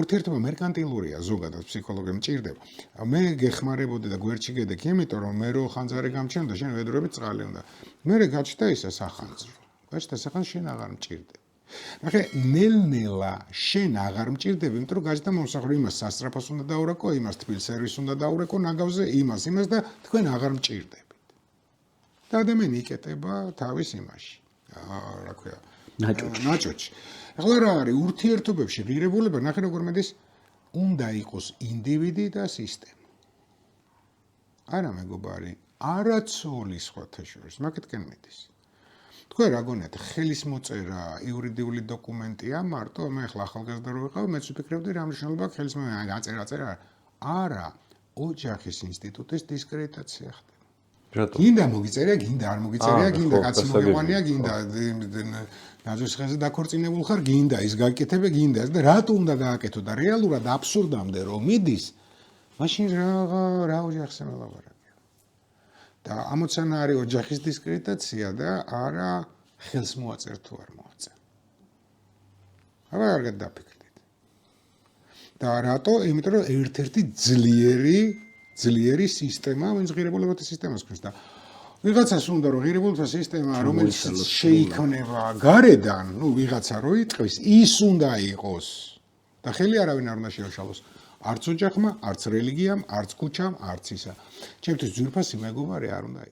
ურთიერთობა მერკანტილურია ზოგადად ფსიქოლოგებს მჭირდება. მე გეხმარებოდი და გვერდში გედექ, იმიტომ რომ მე რო ხანძარი გამჩნდა, შენ ვედროებით წყალი უნდა. მე გაჩნდა ისა სახანძრო. გაჩნდა სახანძრო, შენ აღარ მჭირდება. ნახე, ნელ-ნელა შენ აღარ მჭირდება, იმიტომ რომ გაჩნდა მომსახურე იმას სასწრაფოს უნდა დაურეკო, იმას თბილ სერვისს უნდა დაურეკო, ნაგავზე იმას და თქვენ აღარ მჭირდებით. და ადამიანი იკეტება თავის იმაში. რა ქვია, ნაჭოჭი. ახლა რა არის ურთიერთობებში ღირებულება, ნახე როგორ მედის, უნდა იყოს ინდივიდი და სისტემა. არა მეგობარი, არაცოლი სხვათა შორის, მაგეთკენ მიდის. თქვენ რა გონიათ, ხელის მოწერა იურიდიული დოკუმენტია მარტო, მე ახლა ახალგაზრდა რო ვიყავ, მეც ვფიქრებდი რა მნიშვნელობა აქვს ხელის მოწერა, აწერა. არა, ოჯახის ინსტიტუტის დისკრედიტაცია ხდება. გინდა მოგიწერია, გინდა არ მოგიწერია, გინდა კაცი მოგეყვანია, გინდა ნაძვის ხეზე დაქორწინებულ ხარ, გინდა ის გაკეთებ, გინდა და რატო უნდა გააკეთო და რეალურად აბსურდამდე რომ მიდის, მაშინ რა ოჯახზე მელაპარაკია. და ამოცანა არის ოჯახის დისკრედიტაცია და არა ხელს მოაწერ თუ არ მოაწერ. აბა კარგად დაფიქრდით. და რატო? იმიტომ რომ ერთ-ერთი ძლიერი სისტემა, ვინც ღირებულებათა სისტემას ქვნის და ვიღაცას უნდა რომ ღირებულებათა სისტემა, რომელიც შეიქმნება გარედან, ვიღაცა რო იტყვის, ის უნდა იყოს. და ხელი არავინ არ უნდა შეუშალოს. არც ოჯახმა, არც რელიგიამ, არც ქუჩამ, არც ისა. ჩემთვის ძვირფასი მეგობარი არ უნდა